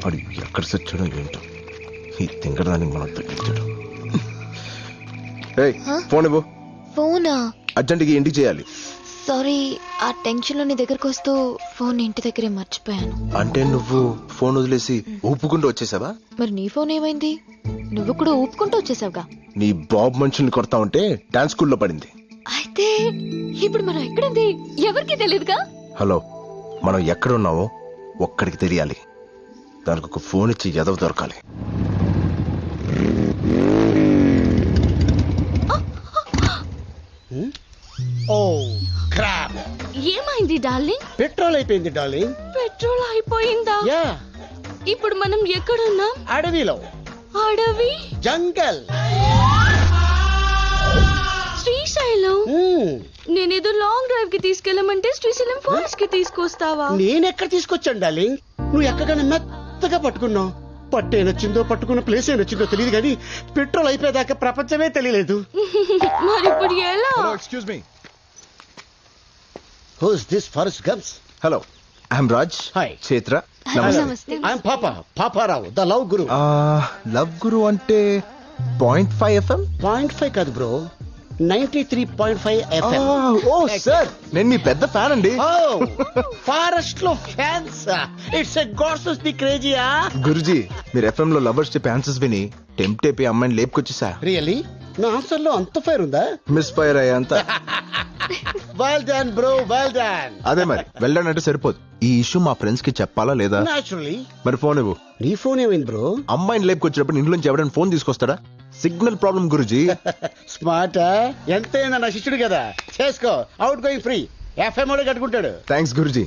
వాడు ఎక్కడ సచ్చాడో ఏంటో ఈ తింగరదానికి మనం తగ్గించాడు. ఫోన్ ఇవ్వు. ఫోనా? అర్జెంట్గా ఇంటికి చేయాలి. సారీ, ఆ టెన్షన్ లో నీ దగ్గరకు వస్తూ ఫోన్ ఇంటి దగ్గరే మర్చిపోయాను. అంటే నువ్వు ఫోన్ వదిలేసి ఊపుకుంటూ వచ్చేసావా? మరి నీ ఫోన్ ఏమైంది? నువ్వు కూడా ఊపుకుంటూ వచ్చేసావుగా. నీ బాబు మనుషుల్ని కొడతా ఉంటే డాన్స్ స్కూల్లో పడింది. అయితే ఇప్పుడు మనం ఎక్కడుంది ఎవరికి తెలియదుగా. హలో, మనం ఎక్కడున్నామో ఒక్కడికి తెలియాలి. దానికి ఒక ఫోన్ ఇచ్చి ఎదవ దొరకాలి. ఓ క్రాప్. ఏమైంది డార్లింగ్? పెట్రోల్ అయిపోయింది డార్లింగ్. పెట్రోల్ అయిపోయిందా? యా. ఇప్పుడు మనం ఎక్కడున్నాం? అడవిలో. అడవి? జంగల్. శ్రీశైలం. నేనేదో లాంగ్ డ్రైవ్ కి తీసుకెళ్ళమంటే శ్రీశైలం ఫారెస్ట్ కి తీసుకొస్తావా? నేనెక్కడ తీసుకొచ్చాను డార్లింగ్? నువ్వు ఎక్కగానే మెత్తగా పట్టుకున్నావు. పట్టు ఏనొచ్చిందో పట్టుకున్న ప్లేస్ ఏనొచ్చిందో తెలియదు కానీ పెట్రోల్ అయిపోయేదాకా ప్రపంచమే తెలియలేదు. మరి ఇప్పుడు ఎలా? Excuse me. Who's this forest gums? Hello, I'm Raj. Hi. Chaitra. నమస్తే. I'm Paparao the love guru. Love guru అంటే 0.5 FM? 0.5 కాదు బ్రో, 93.5 FM. ఓ సార్, నేను మీ పెద్ద ఫ్యాన్ అండి. ఫారెస్ట్ లో fans. It's a gods the క్రేజీయా. గురుజీ, మీరు FM లో లవర్స్ చెప్పే ఆన్సర్స్ విని టెంప్ట్ అయిపోయి అమ్మాయిని లేపుకొచ్చేసా. రియల్లీ? నా ఆన్సర్ లో అంత ఫైర్ ఉందా? మిస్ ఫైర్ అయ్యా అంత. Well done bro, well done. అదే మరి వెళ్ళానంటే సరిపోదు. ఈ ఇష్యూ మా ఫ్రెండ్స్ కి చెప్పాలా లేదా? నాచురల్లీ. మరి ఫోన్ ఇవ్వు. నీ ఫోన్ ఏమైంది బ్రో? అమ్మాయిని లేపుకొచ్చినప్పుడు ఇంట్లోంచి ఎవరైనా ఫోన్ తీసుకొస్తాడా? Signal problem Guruji. స్మార్ట్. ఎంతైనా నా శిష్యుడు కదా, చేసుకో. Out going free. FM కూడా కట్టుకుంటాడు. Thanks Guruji.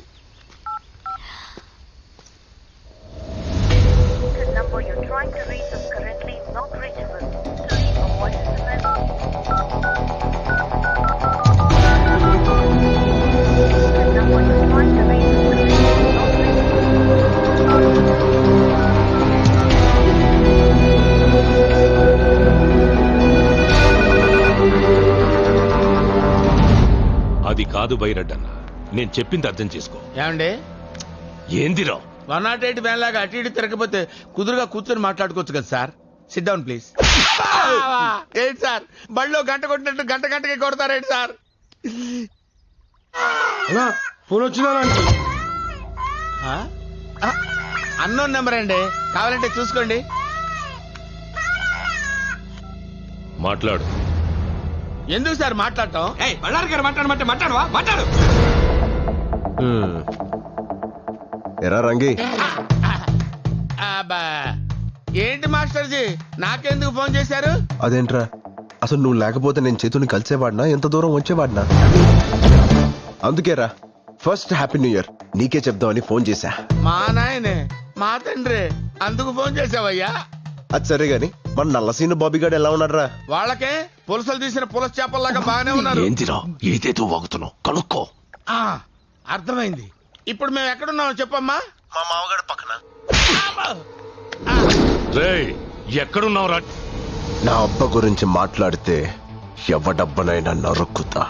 The number you're trying to reach is currently not reachable. To leave a voice message. The number you're trying to reach is currently not reachable. అది కాదు బైరడ్డన్న, నేను చెప్పింది అర్థం చేసుకో. ఏమండి, ఏందిరా 108 వ్యాన్ లాగా అటు ఇటు తిరగకపోతే కుదురుగా కూర్చొని మాట్లాడుకోవచ్చు కదా సార్. SIT down please. ఏంటి సార్, బళ్ళో గంట కొట్టినట్టు గంటకి కొడతారేంటి సార్? ఫోన్ వచ్చిందా? అన్నోన్ నెంబర్ అండి, కావాలంటే చూసుకోండి. మాట్లాడు. ఎందుకు సార్ మాట్లాడటం? బళ్ళారి గారు మాట్లాడమంటే మాట్లాడు. ఎరా రంగి, అబ్బా, ఏంటి మాస్టర్జీ నాకెందుకు ఫోన్ చేశారు? అదేంట్రా, అసలు నువ్వు లేకపోతే నేను చేతుని కలిసేవాడినా, ఎంత దూరం వచ్చేవాడినా? అందుకేరా ఫస్ట్ హ్యాపీ న్యూ ఇయర్ నీకే చెప్దామని ఫోన్ చేశా. మా నాయనే, మా తండ్రి, అందుకు ఫోన్ చేసావయ్యా? అది సరే గాని మన నల్లసీను బాబీ గారు ఎలా ఉన్నారా? వాళ్ళకే పులసలు తీసిన పులస చేపల్లాగా బాగానే ఉన్నారు. ఏందిరా ఏదేదో వాగుతున్నావు, కనుక్కో. అర్థమైంది. ఇప్పుడు మేము ఎక్కడున్నామో చెప్పమ్మా. మా మామగారు పక్కన. రేయ్, ఎక్కడున్నావురా? నా అబ్బ గురించి మాట్లాడితే ఎవడబ్బనైనా నరుక్కుతా.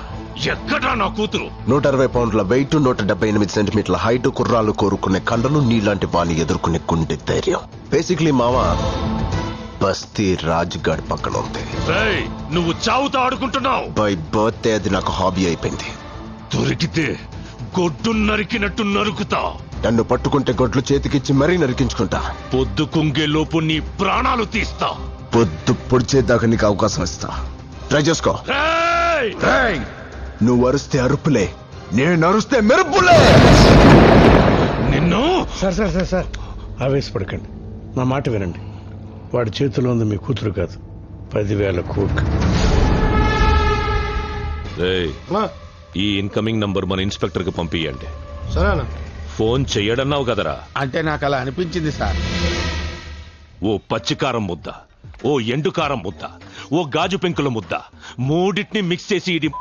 ఎక్కడా నా కూతురు? 160 పౌండ్ల వెయిట్, 178 సెంటీమీటర్ల హైట్, కుర్రాలు కోరుకునే కండలు, నీలాంటి వాణ్ణి ఎదుర్కొనే గుండె ధైర్యం. బేసిక్లీ మావా బస్తీ రాజ్గాడ్ పక్కన ఉంది. రేయ్, నువ్వు చావుతో ఆడుకుంటున్నావు. బై బర్త్డే అది నాకు హాబీ అయిపోయింది. దొరికితే గొడ్డు నరికినట్టు నరుకుతా. నన్ను పట్టుకుంటే గొడ్లు చేతికిచ్చి మరీ నరికించుకుంటా. పొద్దు కుంగే లోపు నీ ప్రాణాలు తీస్తా. పొద్దు పొడిచేదాకా నీకు అవకాశం ఇస్తా. ట్రై చేసుకో. రేయ్! నువ్వు అరుస్తే అరుపులే, నేను అరుస్తే మెరుపులే. నిన్ను సార్ ఆవేశపడకండి, నా మాట వినండి. వాడి చేతిలో ఉంది మీ కూతురు కాదు, 10,000 కోట్లు. రేయ్, ఈ ఇన్కమింగ్ నంబర్ మన ఇన్స్పెక్టర్ కి పంపియండి. సరేనా? ఫోన్ చెయ్యడన్నావు కదరా? అంటే నాకు అలా అనిపించింది సార్. ఓ పచ్చికారం ముద్ద, ఓ ఎండుకారం ముద్ద, ఓ గాజు పెంకుల ముద్ద, మూడింటిని మిక్స్ చేసి ఇది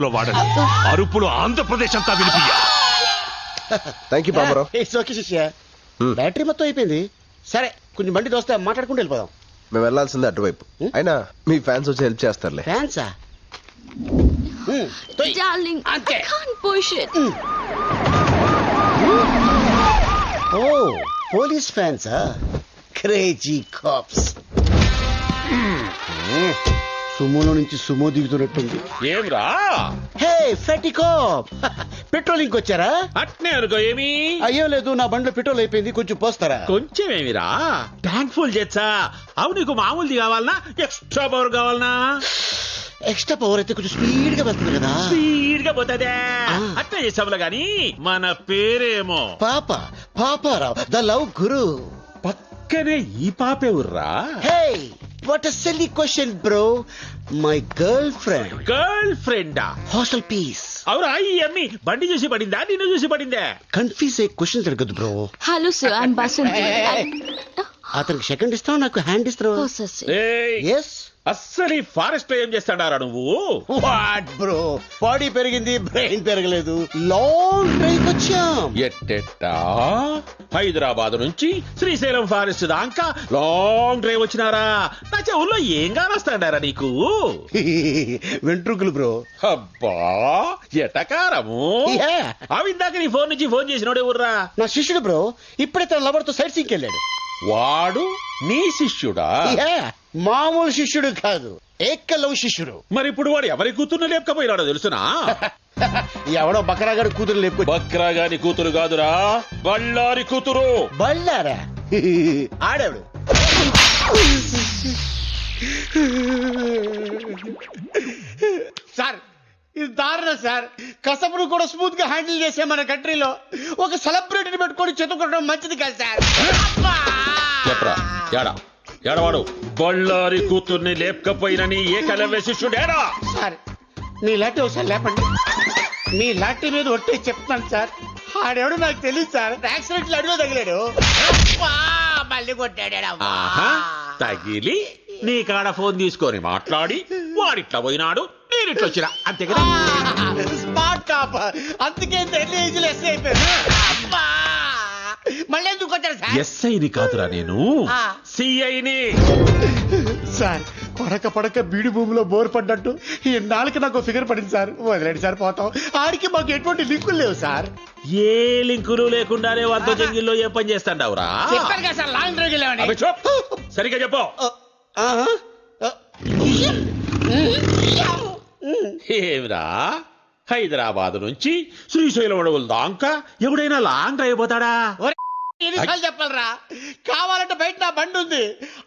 లో వాడండి. అరుపులు ఆంధ్రప్రదేశ్ అంతా వినిపియ్య. Thank you Baburao. It's okay శిష్య. బ్యాటరీ మొత్తం అయిపోయింది. సరే, కొంచెం బండి దోస్తే మాట్లాడుకుంటూ వెళ్ళిపోదాం. మేము వెళ్లాల్సిందే అటువైపు. అయినా మీ ఫ్యాన్స్ వచ్చి హెల్ప్ చేస్తారులే. ఫ్యాన్సా? Darling, అంతే. I can't push it. ఓ పోలీస్ ఫ్యాన్సా? Crazy cops. సుమోలో నుంచి సుమో దిగుతున్నట్టుంది. ఏమ్రా హే ఫెటీ కాప్, పెట్రోలింగ్ వచ్చారా? అట్నే అనుకో. ఏమి అయ్యో లేదు, నా బండిలో పెట్రోల్ అయిపోయింది, కొంచెం పోస్తారా? కొంచెం ఏమిరా ట్యాంక్ ఫుల్ చేచ్చా. అవు నీకు మామూలుది కావాలనా ఎక్స్ట్రా పవర్ కావాలనా? ఎక్స్ట్రా పవర్ అయితే కొంచెం స్పీడ్ గా వెళ్తుంది కదా. స్పీడ్ గా పోతుందే. అట్లా చేసావులే గాని మన పేరేమో పాపారావు ద లవ్ గురు. పక్కనే ఈ పాపే ఉర్రా. Hey what a silly question bro. My girlfriend. గర్ల్ ఫ్రెండా? Hostel piece. అవురా ఈ అమ్మి బండి చూసి పడిందా నిన్ను చూసి పడిందే? కన్ఫ్యూజ్ అయ్యే క్వశ్చన్ అడగదు bro. Hello sir, I'm Basanti. అతనికి సెకండ్ ఇస్తావు, నాకు హ్యాండ్ ఇస్తావు. ఏయ్, ఎస్. అస్సలు ఈ ఫారెస్ట్ లో ఏం చేస్తాడారా నువ్వు? వాట్ బ్రో, బాడీ పెరిగింది, బ్రెయిన్ పెరగలేదు. లాంగ్ డ్రైవ్ వచ్చాం. ఎట్టెట్టా హైదరాబాద్ నుంచి శ్రీశైలం ఫారెస్ట్ దాకా లాంగ్ డ్రైవ్ వచ్చినారా? నా చెవుల్లో ఏం కానొస్తాడారా నీకు? వెంట్రుకలు బ్రో. అబ్బా ఎటకారము. Yeah. అవిందాక నీ ఫోన్ నుంచి ఫోన్ చేసినోడే ఊర్రా? నా శిష్యుడు బ్రో, ఇప్పుడే తన లవర్ తో సైట్ సీకి వెళ్ళాడు. వాడు నీ శిష్యుడా? Yeah. మామూలు శిష్యుడు కాదు, ఏకలవ్ శిష్యుడు. మరి ఇప్పుడు వాడు ఎవరి కూతుర్ని లేపకపోయినాడో తెలుసునా? ఎవడో బకరాగాడు కూతురు లేపుకొచ్చి. బక్రా గాని కూతురు కాదురా, బళ్ళారి కూతురు. బళ్ళారా? ఆడేవాడు. సార్ ఇది దారుణం సార్. కసపును కూడా స్మూత్ గా హ్యాండిల్ చేసే మన కంట్రీలో ఒక సెలబ్రిటీని పెట్టుకొని చెతుకోవడం మంచిది కాదు సార్. చెప్పరా ఏడా ఏడవాడు? బళ్ళారి కూతుర్ని లేపకపోయినని ఏకలవ్య శిష్యుడేరా? సార్ మీ లాంటి ఒకసారి లేపండి. మీ లాంటి మీద ఒట్టే చెప్తాను సార్. ఆడెవడు నాకు తెలియదు సార్. యాక్సిడెంట్ లో అడుగు తగిలాడు, మళ్ళీ కొట్టాడు. ఆహా, తగిలి నీ కాడ ఫోన్ తీసుకొని మాట్లాడి వాడిట్లా పోయినాడు, నేనిట్లా వచ్చినా, అంతే కదా? Smart top. అందుకే ఎర్లీ ఏజ్ లో ఎస్ఐ అయిపోయారు. మళ్ళీ ఎందుకు కొట్టారు సార్? ఎస్ఐని కాదురా నేను, సిఐని. సార్ పడక బీడి భూమిలో బోర్ పడ్డట్టు ఈ నాలుగు నాకు ఫిగర్ పడింది సార్. వదిలేండి సార్, పోతాం. ఆడికి మాకు ఎటువంటి లింకులు లేవు సార్. ఏ లింకులు లేకుండానే వంద జంగిల్లో ఏ పని చేస్తాండవురా? చెప్పారు కదా సార్, లాంగ్ డ్రైవ్ వెళ్ళామని. అబ్బే చూప్, సరిగ్గా చెప్పు. ఏమిరా హైదరాబాద్ నుంచి శ్రీశైలం అడవుల దాకా ఎవడైనా లాంగ్ డ్రైవ్ పోతాడా? ఎన్నిసార్లు చెప్పాలరా? కావాలంటే బయట నా బండి ఉంది,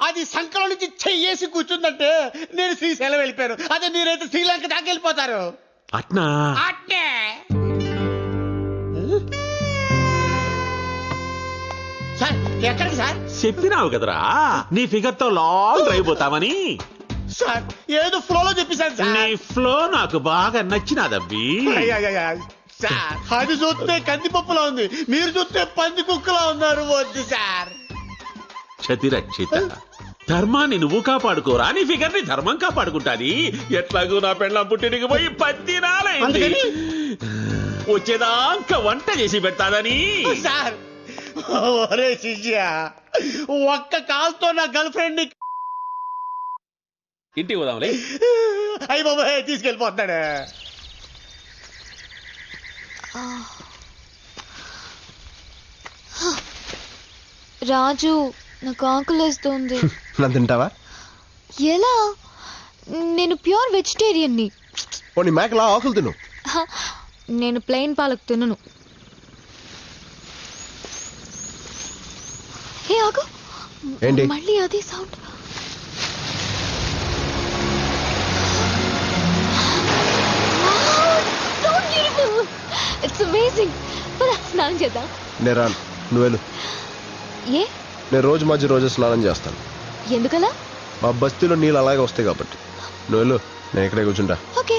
అది సంకలో నుంచి చెయ్యేసి కూర్చుందంటే నేను శ్రీశైలం వెళ్ళిపోయాను. అదే మీరైతే శ్రీలంక దాకా వెళ్ళిపోతారు. అట్నా? అట్నే. సార్ ఎక్కడికి సార్? చెప్పినావు కదరా నీ ఫిగర్ తో లాంగ్ డ్రైవ్ పోతామని. సార్ ఏదో ఫ్లోలో చెప్పేశాను నీ సార్. ఫ్లో నాకు బాగా నచ్చినాదబ్బి. సార్ అది చూస్తే కందిపప్పులా ఉంది, మీరు చూస్తే పంది కుక్కలా ఉన్నారు. వద్దు సార్. క్షతిరక్షిత, ధర్మాన్ని నువ్వు కాపాడుకోరా, నీ ఫిగర్ ని ధర్మం కాపాడుకుంటాది. ఎట్లాగూ నా పెళ్ళం పుట్టినకి పోయి 10 నాలైంది. అందుకని? వచ్చేదాకా వంట చేసి పెడతాదని. సార్ ఒరే శిష్య, ఒక్క కాల్తో నా గర్ల్ ఫ్రెండ్ ఇంటికి పోదాంలే. అయ్యి బాబాయ్ తీసుకెళ్ళిపోతాడు. రాజు, నాకు ఆకలేస్తుంది. నన్ను తింటావా? ఎలా? నేను ప్యూర్ వెజిటేరియన్ని. పోనీ మేకలా ఆకులు తిను. నేను ప్లెయిన్ పాలక్ తినను. హే ఆగు, ఏంటి? మళ్ళీ అదే సౌండ్. It's amazing. స్నానం చేద్దాం. నేను రాను, నువ్వు వెళ్ళు. ఏ? నేను రోజు స్నానం చేస్తాను. ఎందుకలా? మా బస్తీలో నీళ్ళు అలాగే వస్తాయి కాబట్టి. నువ్వు వెళ్ళు, నేను ఇక్కడే కూర్చుంటా. ఓకే.